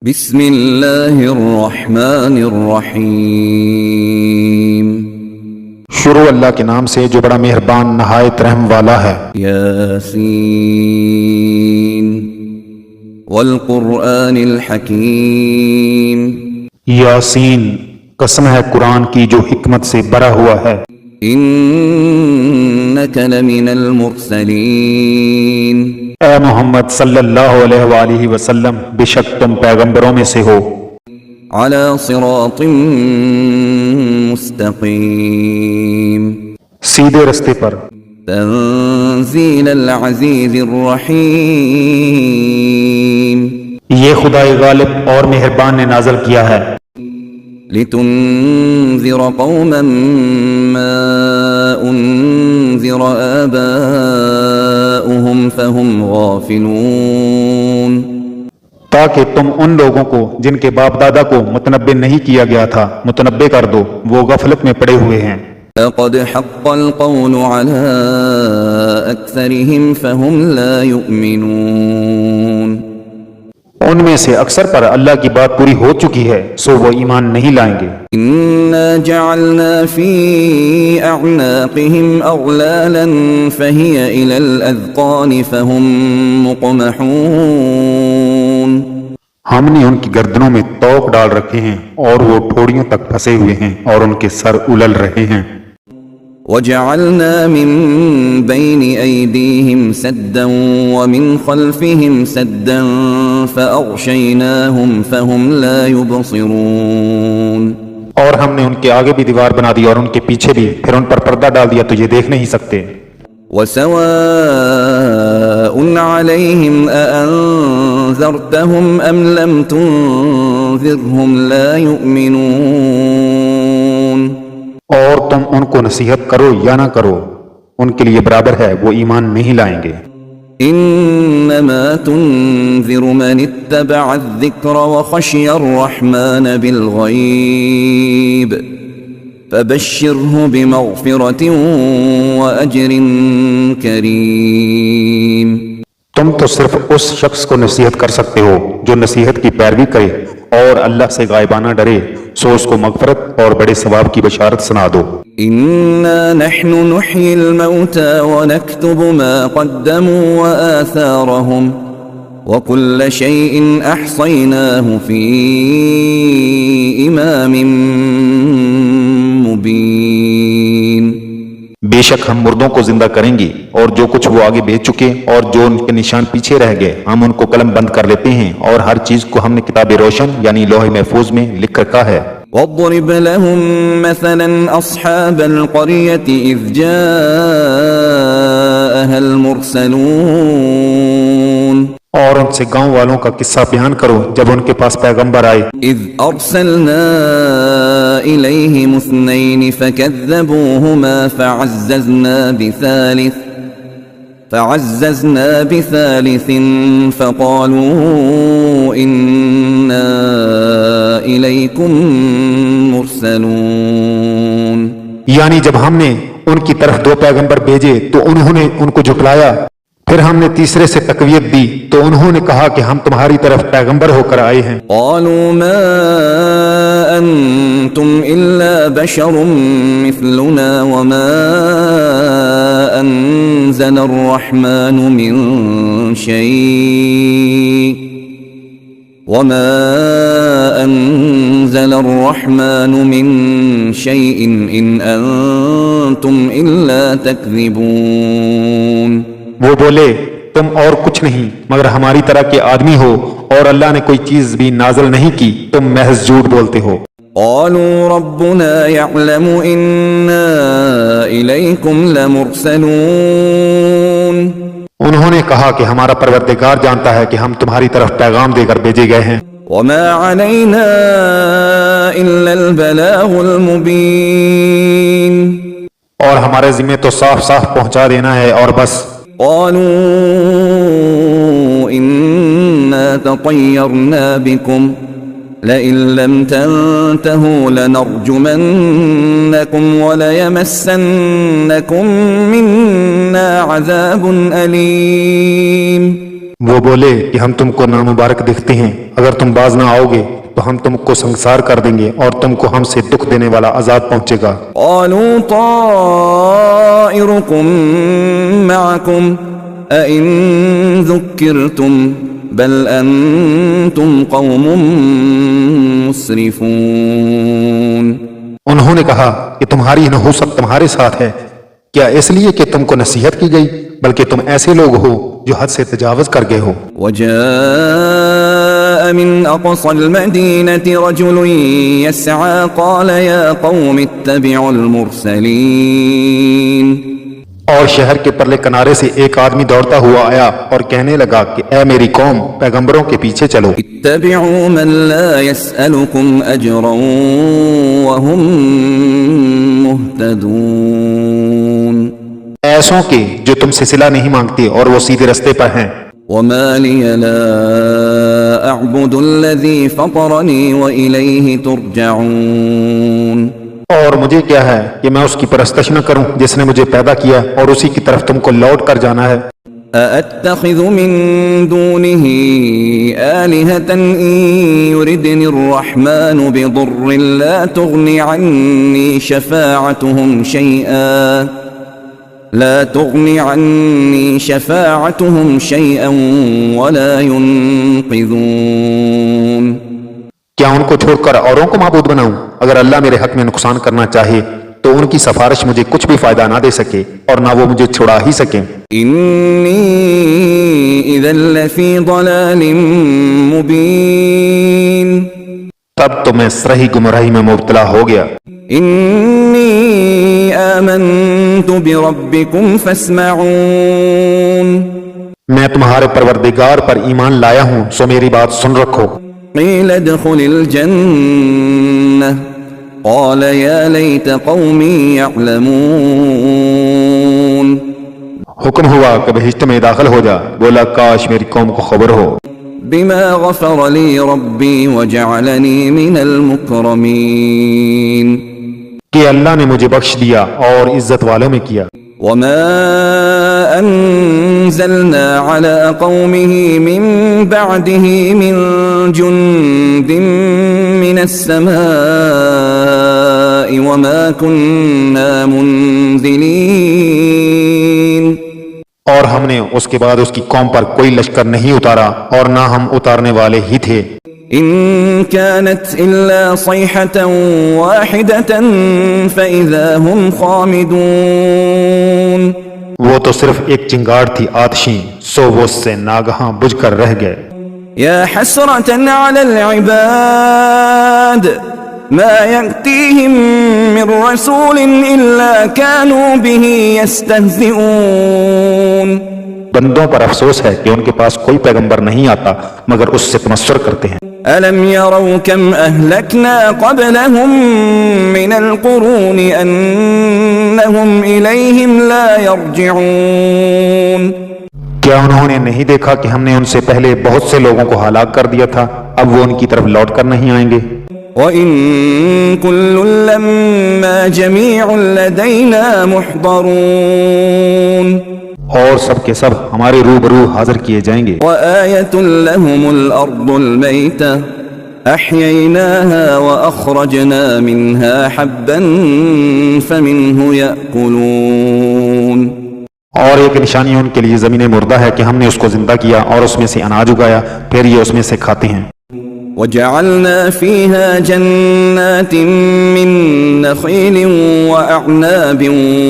بسم اللہ الرحمن الرحیم۔ شروع اللہ کے نام سے جو بڑا مہربان نہایت رحم والا ہے۔ یاسین والقرآن الحکیم۔ یاسین، قسم ہے قرآن کی جو حکمت سے بھرا ہوا ہے۔ انک لمن المرسلین۔ اے محمد صلی اللہ علیہ وآلہ وسلم، بے شک تم پیغمبروں میں سے ہو۔ علی صراط مستقیم۔ سیدھے رستے پر۔ تنزیل العزیز الرحیم۔ یہ خدائے غالب اور مہربان نے نازل کیا ہے۔ لتنذر قوما ما انذر آباؤهم فهم غافلون۔ تاکہ تم ان لوگوں کو جن کے باپ دادا کو متنبع نہیں کیا گیا تھا متنبع کر دو، وہ غفلت میں پڑے ہوئے ہیں۔ لقد حق القول على أكثرهم فهم لا يؤمنون۔ ان میں سے اکثر پر اللہ کی بات پوری ہو چکی ہے، سو وہ ایمان نہیں لائیں گے۔ إنا جعلنا في أعناقهم أغلالا فهي إلى الأذقان فهم مقمحون۔ ہم نے ان کی گردنوں میں توق ڈال رکھے ہیں اور وہ ٹھوڑیوں تک پھنسے ہوئے ہیں اور ان کے سر الل رہے ہیں۔ وجعلنا من بين أيديهم سدا ومن خلفهم سدا فأغشيناهم فهم لا يبصرون۔ اور ہم نے ان کے آگے بھی دیوار بنا دی اور ان کے پیچھے بھی، پھر ان پر پردہ ڈال دیا تو یہ دیکھ نہیں سکتے۔ وسواء عليهم أأنذرتهم أم لم تنذرهم لا يؤمنون۔ اور تم ان کو نصیحت کرو یا نہ کرو، ان کے لیے برابر ہے، وہ ایمان نہیں لائیں گے۔ انما تنذر من اتبع الذکر وخشی الرحمن بالغیب فبشره بمغفرة وأجر کریم۔ تم تو صرف اس شخص کو نصیحت کر سکتے ہو جو نصیحت کی پیروی کرے اور اللہ سے غائبانہ ڈرے، سو اس کو مغفرت اور بڑے ثواب کی بشارت سنا دو۔ انا نحن نحيي الموتى ونكتب ما قدموا وآثارهم وكل شيء احصيناه في امام مبين۔ بے شک ہم مردوں کو زندہ کریں گے اور جو کچھ وہ آگے بھیج چکے اور جو ان کے نشان پیچھے رہ گئے ہم ان کو قلم بند کر لیتے ہیں، اور ہر چیز کو ہم نے کتاب روشن یعنی لوح محفوظ میں لکھ رکھا ہے۔ واضرب لهم مثلا اصحاب القرية اذ جاءها المرسلون۔ اور ان سے گاؤں والوں کا قصہ بیان کرو جب ان کے پاس پیغمبر آئے۔ اذ ارسلنا الیہم اثنین فکذبوہما فعززنا بثالث فقالوا انا الیکم مرسلون۔ یعنی جب ہم نے ان کی طرف دو پیغمبر بھیجے تو انہوں نے ان کو جھٹلایا، پھر ہم نے تیسرے سے تقویت دی تو انہوں نے کہا کہ ہم تمہاری طرف پیغمبر ہو کر آئے ہیں۔ قالوا ما انتم الا بشر مثلنا وما انزل الرحمن من شيء ان انتم الا تكذبون۔ وہ بولے تم اور کچھ نہیں مگر ہماری طرح کے آدمی ہو، اور اللہ نے کوئی چیز بھی نازل نہیں کی، تم محض جھوٹ بولتے ہو۔ قالوا ربنا يعلم إنا إليكم لمرسلون۔ انہوں نے کہا کہ ہمارا پروردگار جانتا ہے کہ ہم تمہاری طرف پیغام دے کر بھیجے گئے ہیں۔ وما علينا إلا البلاغ المبين۔ اور ہمارے ذمہ تو صاف صاف پہنچا دینا ہے اور بس۔ قالوا إنا تطيرنا بكم لئن لم تنتهوا لنرجمنكم وليمسنكم منا عذاب أليم۔ وہ بولے کہ ہم تم کو نامبارک دکھتے ہیں، اگر تم باز نہ آؤ گے تو ہم تم کو سنسار کر دیں گے اور تم کو ہم سے دکھ دینے والا عذاب پہنچے گا۔ قالوا طائركم معكم أئن ذكرتم بل أنتم قوم مسرفون۔ انہوں نے کہا کہ تمہاری نحوست تمہارے ساتھ ہے، کیا اس لیے کہ تم کو نصیحت کی گئی، بلکہ تم ایسے لوگ ہو جو حد سے تجاوز کر گئے ہو۔ وجاء من أقصى المدينة رجل يسعى قال يا قوم اتبعوا المرسلين۔ اور شہر کے پرلے کنارے سے ایک آدمی دوڑتا ہوا آیا اور کہنے لگا کہ اے میری قوم، پیغمبروں کے پیچھے چلو۔ اتبعوا من لا يسألكم أجرا وهم مهتدون۔ ایسوں کے جو تم سے صلہ نہیں مانگتے اور وہ سیدھے رستے پر ہیں۔ وما لي لا أعبد الذي فطرني وإليه ترجعون۔ اور مجھے کیا ہے کہ میں اس کی پرستش نہ کروں جس نے مجھے پیدا کیا اور اسی کی طرف تم کو لوٹ کر جانا ہے۔ أأتخذ من دونه آلهة إن يردني الرحمن بضر لا تغن عني شفاعتهم شيئا ولا ينقذون۔ کیا ان کو چھوڑ کر اوروں کو معبود بناؤں؟ اگر اللہ میرے حق میں نقصان کرنا چاہے تو ان کی سفارش مجھے کچھ بھی فائدہ نہ دے سکے اور نہ وہ مجھے چھڑا ہی سکیں۔ إني إذا لفي ضلال مبين۔ تب تو میں صحیح گمراہی میں مبتلا ہو گیا۔ إني آمنت بربكم فاسمعون۔ میں تمہارے پروردگار پر ایمان لایا ہوں، سو میری بات سن رکھو۔ قيل ادخل الجنة قال يا ليت قومي يعلمون۔ حکم ہوا کہ بہشت میں داخل ہو جا، بولا کاش میری قوم کو خبر ہو۔ بما غفر لي ربي وجعلني من المكرمين۔ کہ اللہ نے مجھے بخش دیا اور عزت والوں میں کیا۔ وما أنزلنا على قومه من بعده من جند من السماء وما كنا منزلين۔ اور ہم نے اس کے بعد اس کی قوم پر کوئی لشکر نہیں اتارا اور نہ ہم اتارنے والے ہی تھے۔ إن كانت إلا صيحة واحدة فإذا هم خامدون۔ وہ تو صرف ایک چنگاڑ تھی آتشیں، سو وہ اس سے ناگہاں بجھ کر رہ گئے۔ يا حسرة على العباد ما يأتيهم من رسول إلا كانوا به يستهزئون۔ بندوں پر افسوس ہے کہ ان کے پاس کوئی پیغمبر نہیں آتا مگر اس سے تمسخر کرتے ہیں۔ ألم يروا كم أهلكنا قبلهم من القرون أنهم إليهم لا يرجعون۔ کیا انہوں نے نہیں دیکھا کہ ہم نے ان سے پہلے بہت سے لوگوں کو ہلاک کر دیا تھا، اب وہ ان کی طرف لوٹ کر نہیں آئیں گے۔ وَإِن كُلٌّ لَّمَّا جَمِيعٌ لَّدَيْنَا مُحْضَرُونَ۔ اور سب کے سب ہمارے روبرو حاضر کیے جائیں گے۔ وَآيَةٌ لَّهُمُ الْأَرْضُ الْمَيْتَةُ أَحْيَيْنَاهَا وَأَخْرَجْنَا مِنْهَا حَبًّا فَمِنْهُ يَأْكُلُونَ۔ اور ایک نشانی ان کے لیے زمین مردہ ہے کہ ہم نے اس کو زندہ کیا اور اس میں سے اناج اگایا، پھر یہ اس میں سے کھاتے ہیں۔ وَجَعَلْنَا فِيهَا جَنَّاتٍ مِّن نَّخِيلٍ وَأَعْنَابٍ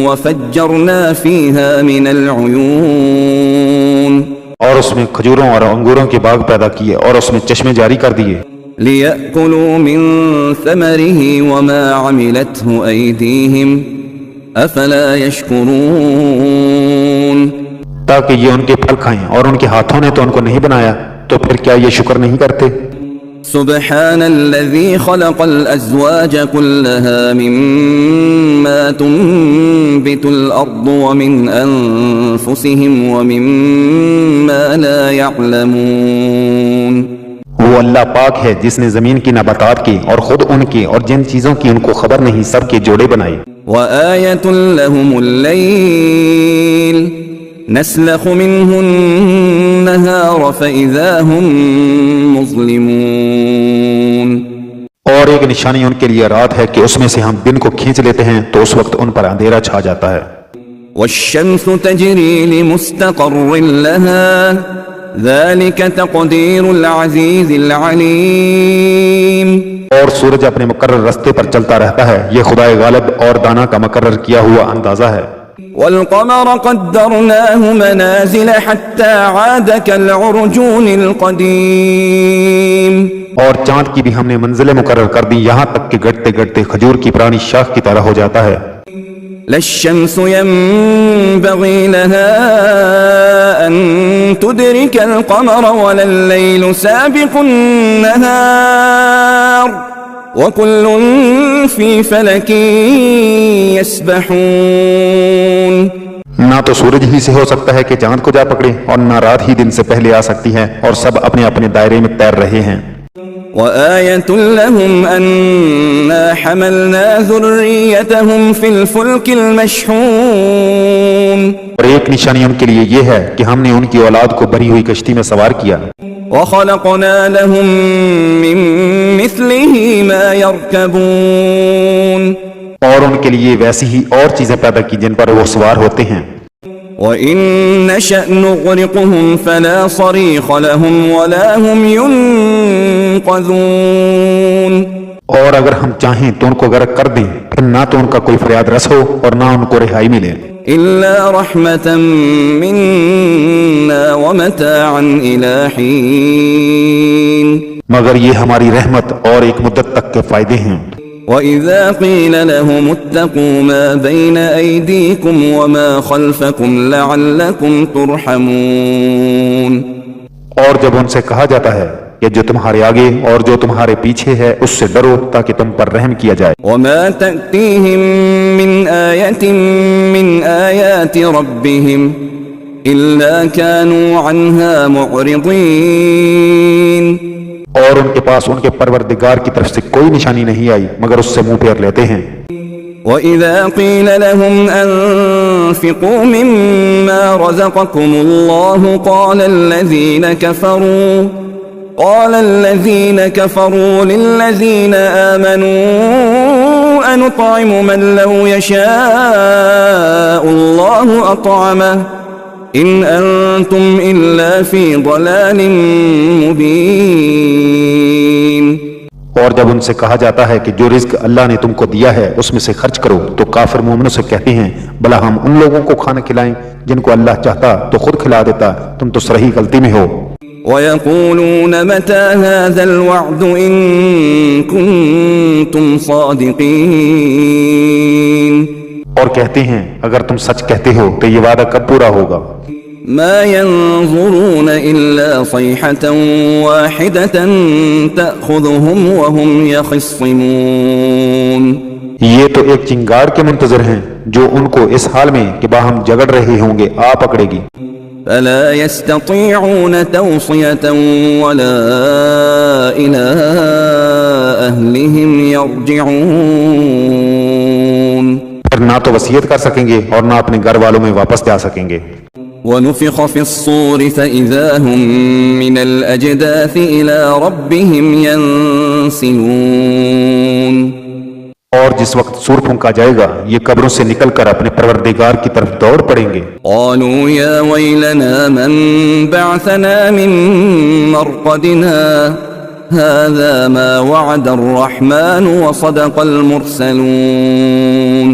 وَفَجَّرْنَا فِيهَا مِنَ الْعُيُونِ۔ اور اس میں کھجوروں اور انگوروں کے باغ پیدا کیے اور اس میں چشمے جاری کر دیے۔ لِيَأْكُلُوا مِن ثَمَرِهِ وَمَا عَمِلَتْهُ أَيْدِيهِمْ أَفَلَا يَشْكُرُونَ۔ تاکہ یہ ان کے پھل کھائیں اور ان کے ہاتھوں نے تو ان کو نہیں بنایا، تو پھر کیا یہ شکر نہیں کرتے؟ سبحان الذي خلق الأزواج كلها مما تنبت الأرض ومن أنفسهم ومما لا يعلمون۔ وہ اللہ پاک ہے جس نے زمین کی نباتات کی اور خود ان کی اور جن چیزوں کی ان کو خبر نہیں سب کے جوڑے بنائے۔ وآية لهم الليل نسلخ منه النهار فإذا هم مظلمون. اور ایک نشانی ان کے لیے رات ہے کہ اس میں سے ہم دن کو کھینچ لیتے ہیں تو اس وقت ان پر اندھیرا چھا جاتا ہے. والشمس تجري لمستقر لها ذلك تقدير العزيز العليم. اور سورج اپنے مقرر رستے پر چلتا رہتا ہے، یہ خدائے غالب اور دانا کا مقرر کیا ہوا اندازہ ہے. والقمر قدرناه منازل حتى عاد كالعرجون القديم. اور چاند کی بھی ہم نے منزلیں مقرر کر دی یہاں تک کہ گڑتے گڑتے کھجور کی پرانی شاخ کی طرح ہو جاتا ہے. لا الشمس ينبغي لها أن تدرك القمر ولا الليل سابق النهار وكل في فلك يسبحون. نہ تو سورج ہی سے ہو سکتا ہے کہ چاند کو جا پکڑے اور نہ رات ہی دن سے پہلے آ سکتی ہے، اور سب اپنے اپنے دائرے میں تیر رہے ہیں. وآية لهم أنا حملنا ذريتهم في الفلك المشحون. اور ایک نشانی ان کے لیے یہ ہے کہ ہم نے ان کی اولاد کو بھری ہوئی کشتی میں سوار کیا. وخلقنا لهم من مثله ما يركبون. اور ان کے لیے ویسی ہی اور چیزیں پیدا کی جن پر وہ سوار ہوتے ہیں. وَإِن نَّشَأْ نُغْرِقْهُمْ فَلَا صَرِيخَ لَهُمْ وَلَا هُمْ يُنقَذُونَ. اور اگر ہم چاہیں تو ان کو غرق کر دیں، پھر نہ تو ان کا کوئی فریاد رس ہو اور نہ ان کو رہائی ملے. إِلَّا رَحْمَةً مِّنَّا وَمَتَاعًا إِلَىٰ حِينٍ. مگر یہ ہماری رحمت اور ایک مدت تک کے فائدے ہیں. وَإِذَا قِيلَ لَهُمُ اتَّقُوا مَا بَيْنَ أَيْدِيكُمْ وَمَا خَلْفَكُمْ لَعَلَّكُمْ تُرْحَمُونَ. اور جب ان سے کہا جاتا ہے کہ جو تمہارے آگے اور جو تمہارے پیچھے ہے اس سے ڈرو تاکہ تم پر رحم کیا جائے. وَمَا تَأْتِيهِم مِّنْ آيَةٍ مِّنْ آيَاتِ رَبِّهِمْ إِلَّا كَانُوا عَنْهَا مُعْرِضِينَ. اور ان کے پاس ان کے پروردگار کی طرف سے کوئی نشانی نہیں آئی مگر اس سے منہ پھیر لیتے ہیں. وَإِذَا قِيلَ لَهُمْ أَنفِقُوا مِمَّا رَزَقَكُمُ اللَّهُ قَالَ الَّذِينَ كَفَرُوا لِلَّذِينَ آمَنُوا أَنُطْعِمُ مَن لَّوْ يَشَاءُ اللَّهُ أَطْعَمَهُ إِنْ أَنْتُمْ إِلَّا فِي ضَلَالٍ مُبِينٍ. اور جب ان سے کہا جاتا ہے کہ جو رزق اللہ نے تم کو دیا ہے اس میں سے خرچ کرو تو کافر مومنوں سے کہتے ہیں بھلا ہم ان لوگوں کو کھانا کھلائیں جن کو اللہ چاہتا تو خود کھلا دیتا، تم تو صحیح غلطی میں ہو. وَيَقُولُونَ مَتَى هَذَا الْوَعْدُ إِن كُنتُمْ صَادِقِينَ. اور کہتے ہیں اگر تم سچ کہتے ہو تو یہ وعدہ کب پورا ہوگا. ما ينظرون إلا صيحة واحدة تأخذهم وهم يخصمون. یہ تو ایک چنگار کے منتظر ہیں جو ان کو اس حال میں کہ باہم جگڑ رہے ہوں گے آ پکڑے گی. فلا يستطيعون توصية ولا إلى أهلهم يرجعون. پھر نہ تو وصیت کر سکیں گے اور نہ اپنے گھر والوں میں واپس جا سکیں گے. ونفخ في الصور فإذا هم من الأجداث إلى ربهم ينسلون. اور جس وقت سور پھونکا جائے گا یہ قبروں سے نکل کر اپنے پروردگار کی طرف دوڑ پڑیں گے. قالوا يا ويلنا من بعثنا من مرقدنا هذا ما وعد الرحمن وصدق المرسلون.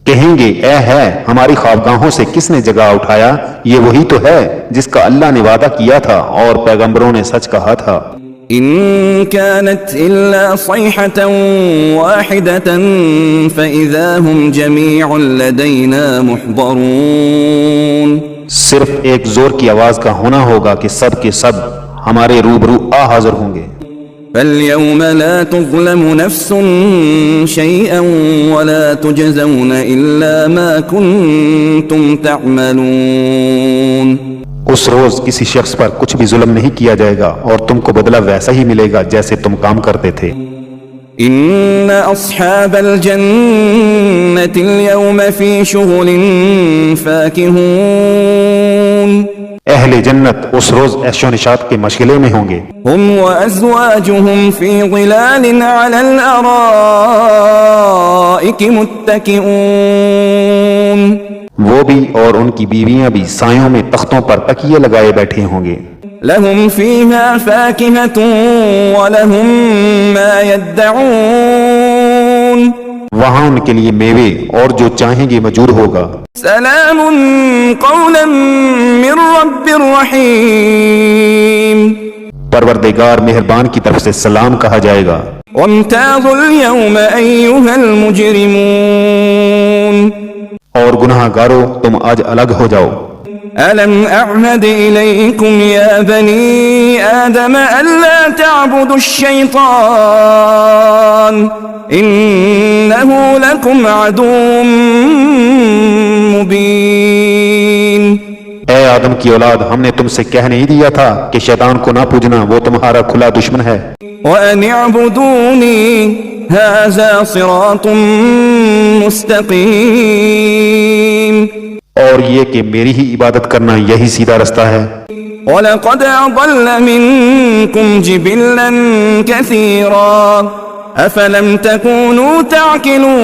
کہیں گے اے ہے ہماری خوابگاہوں سے کس نے جگہ اٹھایا، یہ وہی تو ہے جس کا اللہ نے وعدہ کیا تھا اور پیغمبروں نے سچ کہا تھا. إن كانت إلا صيحة واحدة فإذا هم جميع لدينا محضرون. صرف ایک زور کی آواز کا ہونا ہوگا کہ سب کے سب ہمارے روبرو حاضر ہوں گے. فاليوم لا تظلم نفس شيئا ولا تجزون إلا ما كنتم تعملون. اس روز کسی شخص پر کچھ بھی ظلم نہیں کیا جائے گا اور تم کو بدلہ ویسا ہی ملے گا جیسے تم کام کرتے تھے. إن أصحاب الجنة اليوم في شغل فاكهون اہل جنت اس روز عیش و نشاط کے مشغلے میں ہوں گے. هم وأزواجهم في ظلال على الأرائك متكئون وہ بھی اور ان کی بیویاں بھی سایوں میں تختوں پر تکیے لگائے بیٹھے ہوں گے. لهم فيها فاكهة ولهم ما يدعون وہاں ان کے لیے میوے اور جو چاہیں گے موجود ہوگا. سلام قولا من رب رحيم پروردگار مہربان کی طرف سے سلام کہا جائے گا. وامتازوا اليوم أيها المجرمون اور گناہ گارو تم آج الگ ہو جاؤ. ألم أعهد إليكم يا بني آدم ألا تعبدوا الشيطان إنه لكم عدو مبين. اے آدم کی اولاد، ہم نے تم سے کہہ نہیں دیا تھا کہ شیطان کو نہ پوجنا، وہ تمہارا کھلا دشمن ہے. وأن اعبدوني هذا صراط مستقيم اور یہ کہ میری ہی عبادت کرنا یہی سیدھا رستہ ہے. وَلَقَدْ أَضَلَّ مِنكُمْ جِبِلًّا كَثِيرًا أَفَلَمْ تَكُونُوا تَعْقِلُونَ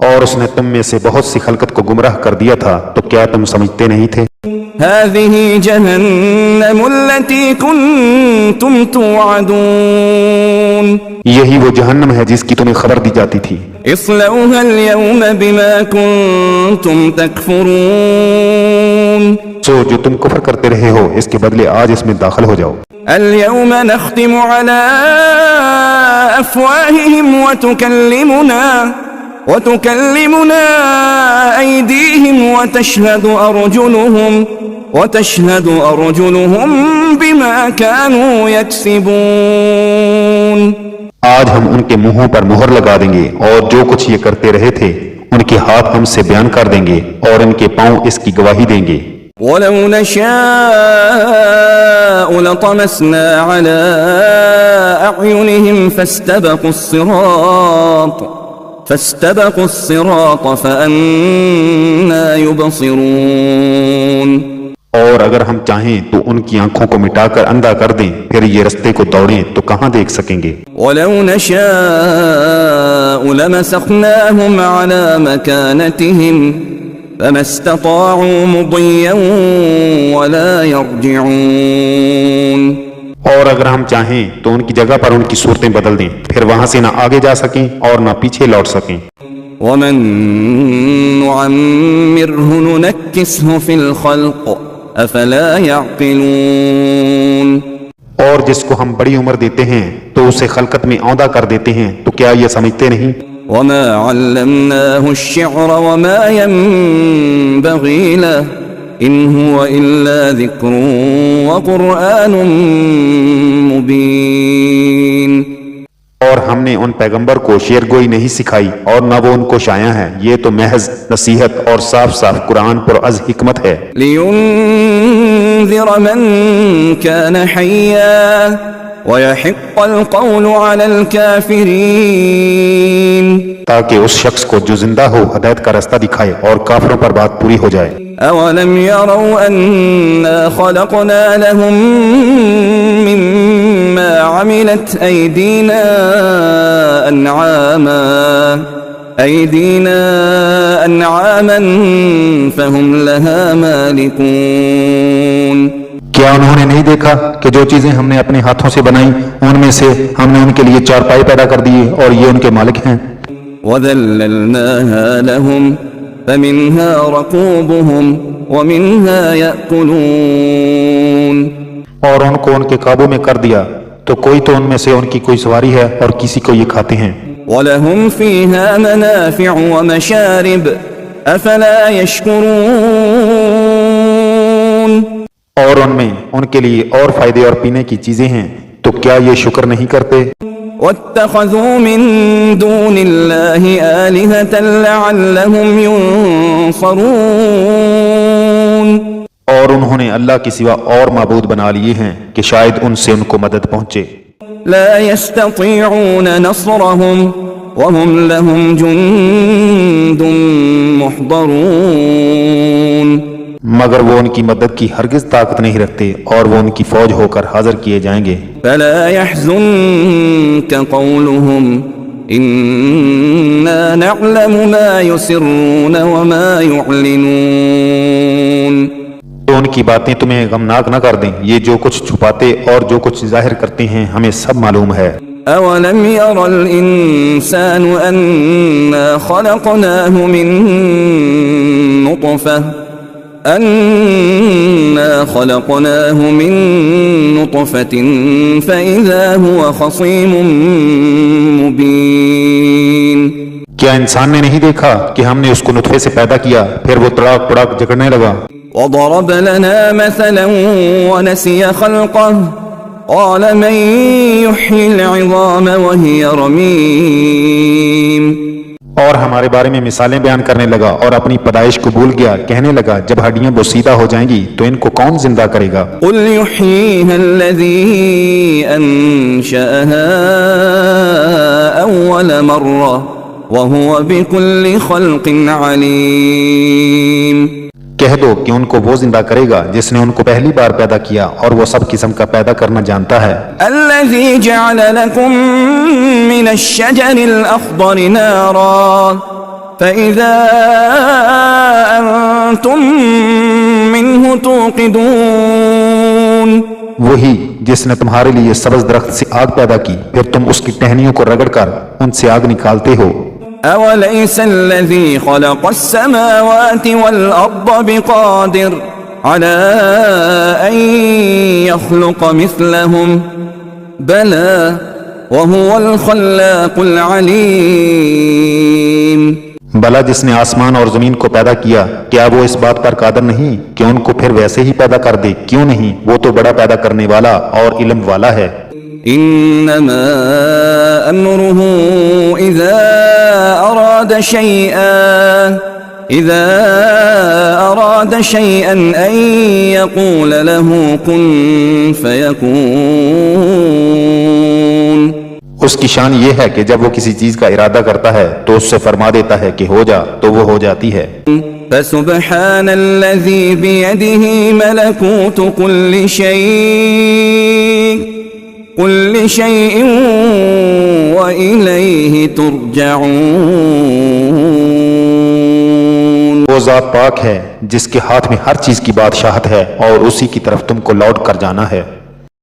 اور اس نے تم میں سے بہت سی خلقت کو گمراہ کر دیا تھا، تو کیا تم سمجھتے نہیں تھے؟ هَذِهِ جَهَنَّمُ الَّتِي كُنْتُمْ تُوعَدُونَ یہی وہ جہنم ہے جس کی تمہیں خبر دی جاتی تھی. اصلوها اليوم بما كنتم تكفرون سو جو تم کفر کرتے رہے ہو اس کے بدلے آج اس میں داخل ہو جاؤ. اليوم نختم على أفواههم وتكلمنا أيديهم وتشهد أرجلهم بما كانوا يكسبون. آج ہم ان کے منہوں پر مہر لگا دیں گے اور جو کچھ یہ کرتے رہے تھے ان کے ہاتھ ہم سے بیان کر دیں گے اور ان کے پاؤں اس کی گواہی دیں گے. وَلَوْ نَشَاءُ لَطَمَسْنَا عَلَىٰ أَعْيُنِهِمْ فَاسْتَبَقُوا الصِّرَاطَ فَأَنَّىٰ يُبْصِرُونَ. اور اگر ہم چاہیں تو ان کی آنکھوں کو مٹا کر اندھا کر دیں، پھر یہ رستے کو دوڑیں تو کہاں دیکھ سکیں گے. وَلَوْ نَشَاءُ لَمَسَخْنَاهُمْ عَلَىٰ مَكَانَتِهِمْ فَمَا اسْتَطَاعُوا مُضِيًّا وَلَا يَرْجِعُونَ. اور اگر ہم چاہیں تو ان کی جگہ پر ان کی صورتیں بدل دیں، پھر وہاں سے نہ آگے جا سکیں اور نہ پیچھے لوٹ سکیں. وَمَن نُعَمِّرْهُ نُنَكِّسْهُ فِي الْخَلْقِ افلا يعقلون. اور جس کو ہم بڑی عمر دیتے ہیں تو اسے خلقت میں اوندا کر دیتے ہیں، تو کیا یہ سمجھتے نہیں؟ وما علمناه الشعر وما ينبغي له ان هو الا ذكر وقرآن مبين. اور ہم نے ان پیغمبر کو شعر گوئی نہیں سکھائی اور نہ وہ ان کو شایع ہے، یہ تو محض نصیحت اور صاف صاف قرآن پر از حکمت ہے. لينذر من كان حيا ويحق القول على الكافرين. تاکہ اس شخص کو جو زندہ ہو ہدایت کا راستہ دکھائے اور کافروں پر بات پوری ہو جائے. اولم يروا انا خلقنا لهم مما عملت ايدينا انعاما فهم لها مالكون. کیا انہوں نے نہیں دیکھا کہ جو چیزیں ہم نے اپنے ہاتھوں سے بنائی ان میں سے ہم نے ان کے لیے چارپائی پیدا کر دیے اور یہ ان کے مالک ہیں. وَذَلَّلْنَاهَا لَهُمْ فَمِنْهَا رَكُوبُهُمْ وَمِنْهَا يَأْكُلُونَ. اور ان کو ان کے قابو میں کر دیا تو کوئی تو ان میں سے ان کی کوئی سواری ہے اور کسی کو یہ کھاتے ہیں. وَلَهُمْ فِيهَا مَنَافِعُ وَمَشَارِبُ أَفَلَا يَشْكُرُونَ. اور ان میں ان کے لیے اور فائدے اور پینے کی چیزیں ہیں، تو کیا یہ شکر نہیں کرتے؟ وَاتَّخَذُوا مِن دُونِ اللَّهِ آلِهَةً لَعَلَّهُمْ يُنصَرُونَ. اور انہوں نے اللہ کے سوا اور معبود بنا لیے ہیں کہ شاید ان سے ان کو مدد پہنچے. لا يستطيعون نصرهم وهم لهم جند محضرون مگر وہ ان کی مدد کی ہرگز طاقت نہیں رکھتے اور وہ ان کی فوج ہو کر حاضر کیے جائیں گے. فلا يحزنك قولهم إنا نعلم ما يسرون وما يعلنون. تو ان کی باتیں تمہیں غمناک نہ کر دیں. یہ جو کچھ چھپاتے اور جو کچھ ظاہر کرتے ہیں ہمیں سب معلوم ہے. أولم ير الإنسان أنا خلقناه من نطفة فإذا هو خصيم مبين. کیا انسان نے نہیں دیکھا کہ ہم نے اس کو نطفے سے پیدا کیا پھر وہ تڑاک پڑاک جھگڑنے لگا. وضرب لنا مثلا ونسي خلقه قال من يحيي العظام وهي رميم. اور ہمارے بارے میں مثالیں بیان کرنے لگا اور اپنی پیدائش کو بھول گیا. کہنے لگا جب ہڈیاں بوسیدہ ہو جائیں گی تو ان کو کون زندہ کرے گا. قل يحييها الذي أنشأها أول مرة وهو بكل خلق عليم. کہہ دو کہ ان کو وہ زندہ کرے گا جس نے ان کو پہلی بار پیدا کیا اور وہ سب قسم کا پیدا کرنا جانتا ہے. الذي جعل لكم من الشجر الأخضر نارا فإذا أنتم منه توقدون. وہی جس نے تمہارے لیے سبز درخت سے آگ پیدا کی پھر تم اس کی ٹہنیوں کو رگڑ کر ان سے آگ نکالتے ہو. أوليس الذي خلق السماوات والأرض بقادر على أن يخلق مثلهم بلى وهو الخلاق العليم. بلا جس نے آسمان اور زمین کو پیدا کیا کیا وہ اس بات پر قادر نہیں کہ ان کو پھر ویسے ہی پیدا کر دے. کیوں نہیں, وہ تو بڑا پیدا کرنے والا اور علم والا ہے. إنما أمره إذا أراد شيئا أن يقول له كن فيكون. اس کی شان یہ ہے کہ جب وہ کسی چیز کا ارادہ کرتا ہے تو اس سے فرما دیتا ہے کہ ہو جا تو وہ ہو جاتی ہے. فسبحان الذي بيده ملكوت كل شيء وإليه ترجعون. وہ ذات پاک ہے جس کے ہاتھ میں ہر چیز کی بادشاہت ہے اور اسی کی طرف تم کو لوٹ کر جانا ہے.